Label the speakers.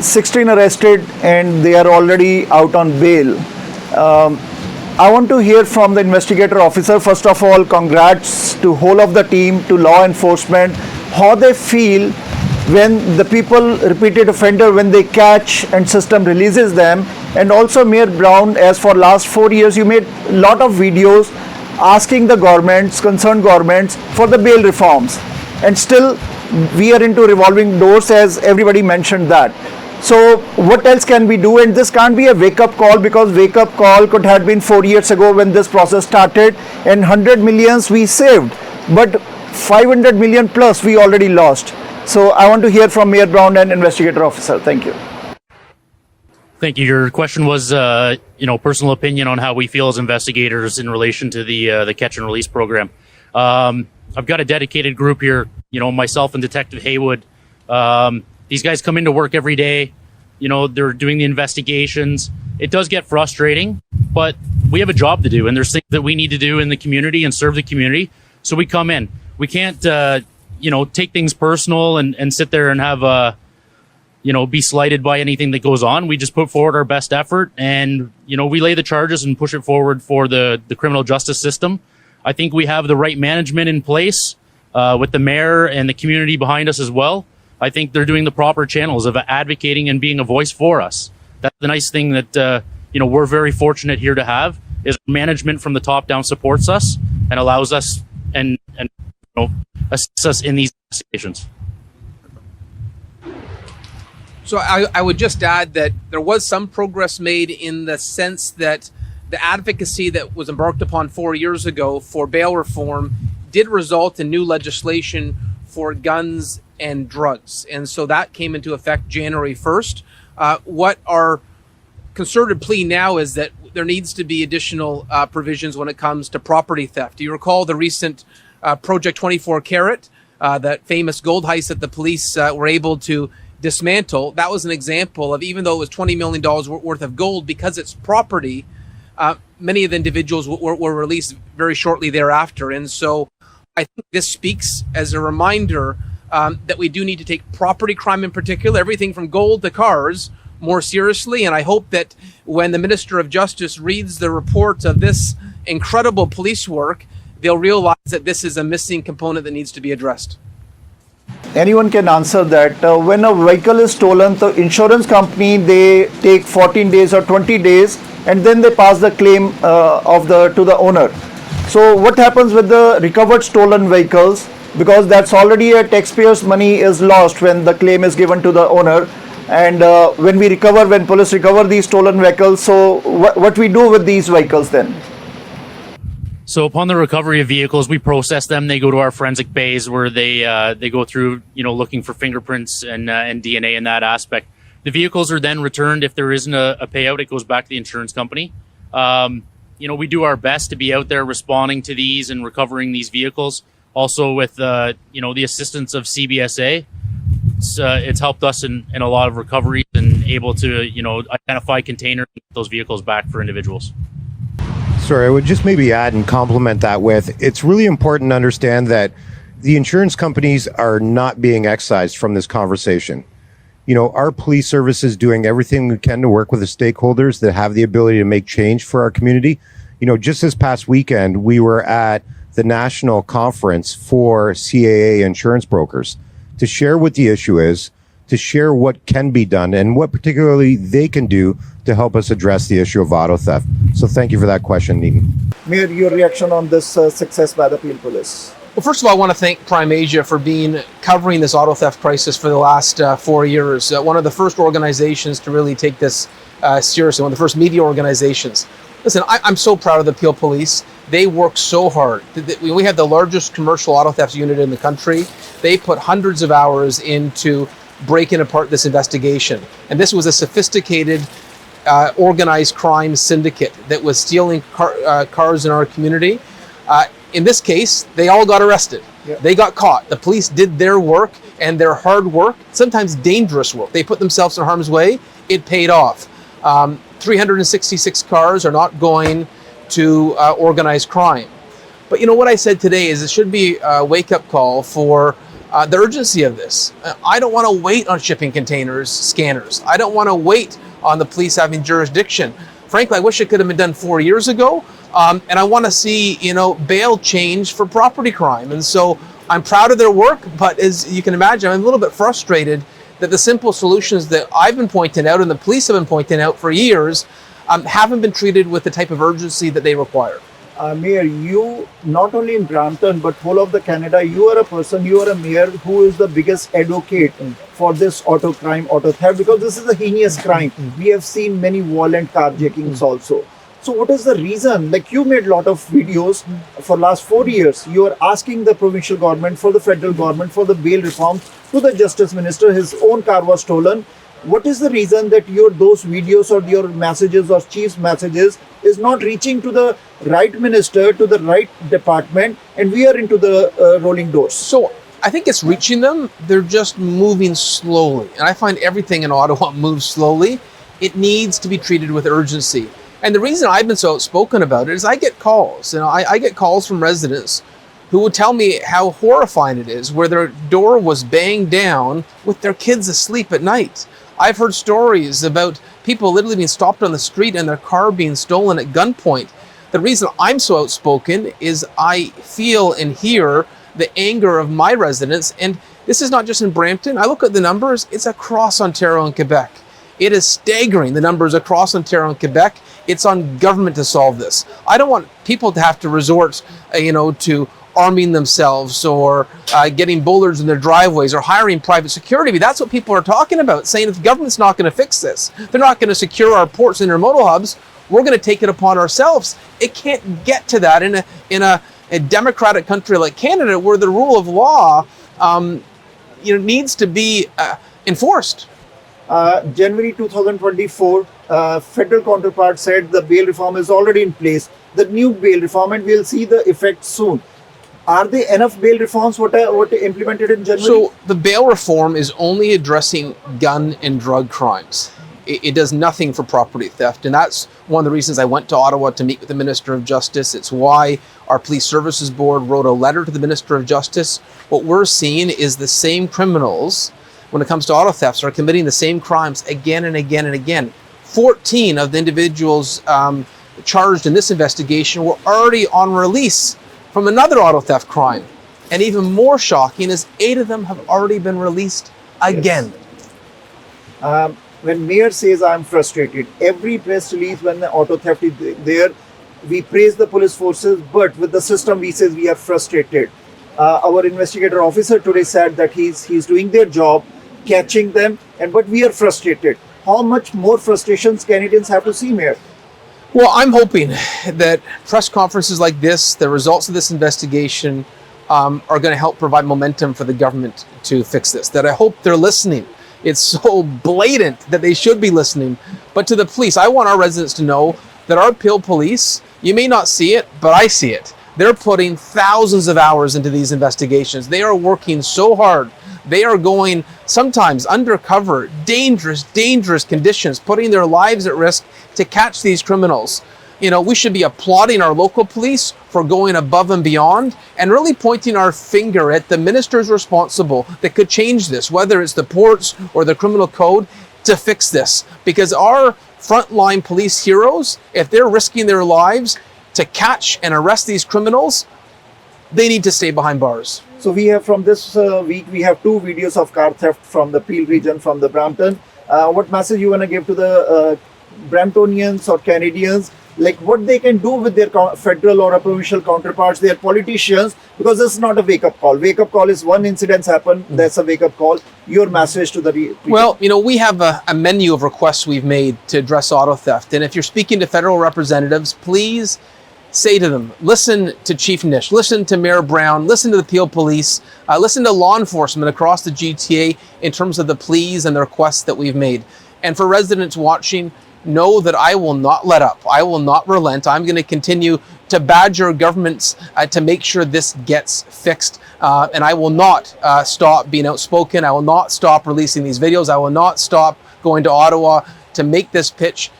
Speaker 1: 16 arrested and they are already out on bail. I want to hear from the investigator officer. First of all, congrats to whole of the team, to law enforcement, how they feel when the people, repeated offender, when they catch and system releases them. And also Mayor Brown, as for last 4 years, you made a lot of videos asking the governments, concerned governments, for the bail reforms. And still we are into revolving doors, as everybody mentioned that. So what else can we do? And this can't be a wake-up call, because wake-up call could have been 4 years ago when this process started, and 100 millions we saved, but 500 million plus we already lost. So I want to hear from Mayor Brown and investigator officer. Thank you.
Speaker 2: Thank you. Your question was, personal opinion on how we feel as investigators in relation to the catch and release program. I've got a dedicated group here, myself and Detective Haywood. These guys come into work every day. They're doing the investigations. It does get frustrating, but we have a job to do, and there's things that we need to do in the community and serve the community. So we come in. We can't, take things personal and sit there and have, be slighted by anything that goes on. We just put forward our best effort, and, we lay the charges and push it forward for the criminal justice system. I think we have the right management in place, with the mayor and the community behind us as well. I think they're doing the proper channels of advocating and being a voice for us. That's the nice thing that, we're very fortunate here to have, is management from the top down supports us and allows us and assists us in these investigations.
Speaker 3: So I would just add that there was some progress made in the sense that the advocacy that was embarked upon 4 years ago for bail reform did result in new legislation for guns and drugs. And so that came into effect January 1st. What our concerted plea now is that there needs to be additional provisions when it comes to property theft. Do you recall the recent Project 24 Carat, that famous gold heist that the police were able to dismantle? That was an example of, even though it was $20 million worth of gold, because it's property, many of the individuals were released very shortly thereafter. And so I think this speaks as a reminder that we do need to take property crime in particular, everything from gold to cars, more seriously. And I hope that when the Minister of Justice reads the reports of this incredible police work, they'll realize that this is a missing component that needs to be addressed.
Speaker 1: Anyone can answer that. When a vehicle is stolen, the insurance company, they take 14 days or 20 days, and then they pass the claim to the owner. So what happens with the recovered stolen vehicles? Because that's already a taxpayer's money is lost when the claim is given to the owner. And when police recover these stolen vehicles, so what we do with these vehicles then?
Speaker 2: So upon the recovery of vehicles, we process them. They go to our forensic bays where they go through, looking for fingerprints and DNA in that aspect. The vehicles are then returned. If there isn't a payout, it goes back to the insurance company. We do our best to be out there responding to these and recovering these vehicles. Also with, the assistance of CBSA, it's helped us in a lot of recoveries and able to, identify containers and get those vehicles back for individuals.
Speaker 4: Sorry, I would just maybe add and complement that with, it's really important to understand that the insurance companies are not being excised from this conversation. Our police service is doing everything we can to work with the stakeholders that have the ability to make change for our community. Just this past weekend, we were at the national conference for CAA insurance brokers to share what the issue is, to share what can be done and what particularly they can do to help us address the issue of auto theft. So thank you for that question, Neetan.
Speaker 1: Mayor, your reaction on this success by the Peel Police?
Speaker 3: Well, first of all, I want to thank Prime Asia for covering this auto theft crisis for the last 4 years. One of the first organizations to really take this seriously, one of the first media organizations. Listen, I'm so proud of the Peel Police. They work so hard. We have the largest commercial auto theft unit in the country. They put hundreds of hours into breaking apart this investigation. And this was a sophisticated, organized crime syndicate that was stealing cars in our community. In this case, they all got arrested. Yep. They got caught. The police did their work, and their hard work, sometimes dangerous work. They put themselves in harm's way. It paid off. 366 cars are not going to organized crime. But what I said today is it should be a wake-up call for the urgency of this. I don't want to wait on shipping containers, scanners. I don't want to wait on the police having jurisdiction. Frankly, I wish it could have been done 4 years ago. And I want to see, bail change for property crime. And so I'm proud of their work, but as you can imagine, I'm a little bit frustrated that the simple solutions that I've been pointing out and the police have been pointing out for years haven't been treated with the type of urgency that they require.
Speaker 1: Mayor, you not only in Brampton but whole of the Canada, you are a mayor who is the biggest advocate for this auto crime, auto theft, because this is a heinous crime. We have seen many violent carjackings also. So what is the reason? Like, you made a lot of videos for last 4 years. You are asking the provincial government, for the federal government, for the bail reforms, to the justice minister. His own car was stolen. What is the reason that those videos or your messages or chief's messages is not reaching to the right minister, to the right department, and we are into the rolling doors?
Speaker 3: So I think it's reaching them. They're just moving slowly. And I find everything in Ottawa moves slowly. It needs to be treated with urgency. And the reason I've been so outspoken about it is I get calls. I get calls from residents who would tell me how horrifying it is, where their door was banged down with their kids asleep at night. I've heard stories about people literally being stopped on the street and their car being stolen at gunpoint. The reason I'm so outspoken is I feel and hear the anger of my residents. And this is not just in Brampton. I look at the numbers, it's across Ontario and Quebec. It is staggering, the numbers across Ontario and Quebec. It's on government to solve this. I don't want people to have to resort, to arming themselves or getting boulders in their driveways or hiring private security. That's what people are talking about, saying if the government's not going to fix this, they're not going to secure our ports and intermodal hubs, we're going to take it upon ourselves. It can't get to that in a democratic country like Canada, where the rule of law needs to be enforced.
Speaker 1: January 2024, federal counterpart said the bail reform is already in place, the new bail reform, and we'll see the effect soon. Are there enough bail reforms what implemented in January?
Speaker 3: So the bail reform is only addressing gun and drug crimes. It does nothing for property theft. And that's one of the reasons I went to Ottawa to meet with the Minister of Justice. It's why our Police Services Board wrote a letter to the Minister of Justice. What we're seeing is the same criminals, when it comes to auto thefts, are committing the same crimes again and again and again. 14 of the individuals charged in this investigation were already on release from another auto theft crime. And even more shocking is 8 of them have already been released again.
Speaker 1: Yes. When Mayor says I'm frustrated, every press release when the auto theft is there, we praise the police forces, but with the system we say we are frustrated. Our investigator officer today said that he's doing their job, catching them, but we are frustrated. How much more frustrations Canadians have to see, Mayor?
Speaker 3: Well, I'm hoping that press conferences like this, the results of this investigation, are going to help provide momentum for the government to fix this. That I hope they're listening. It's so blatant that they should be listening. But to the police, I want our residents to know that our Peel Police, you may not see it, but I see it. They're putting thousands of hours into these investigations. They are working so hard. They are going sometimes undercover, dangerous conditions, putting their lives at risk to catch these criminals. We should be applauding our local police for going above and beyond and really pointing our finger at the ministers responsible that could change this, whether it's the ports or the criminal code, to fix this. Because our frontline police heroes, if they're risking their lives to catch and arrest these criminals, they need to stay behind bars.
Speaker 1: So we have from this week, we have 2 videos of car theft from the Peel region, from the Brampton. What message you want to give to the Bramptonians or Canadians, like what they can do with their federal or provincial counterparts, their politicians, because this is not a wake-up call. Wake-up call is one incident happened, that's a wake-up call. Your message to the people.
Speaker 3: Well, we have a menu of requests we've made to address auto theft. And if you're speaking to federal representatives, please say to them, listen to Chief Nish, listen to Mayor Brown, listen to the Peel Police, listen to law enforcement across the GTA in terms of the pleas and the requests that we've made. And for residents watching, know that I will not let up. I will not relent. I'm going to continue to badger governments to make sure this gets fixed. And I will not stop being outspoken. I will not stop releasing these videos. I will not stop going to Ottawa to make this pitch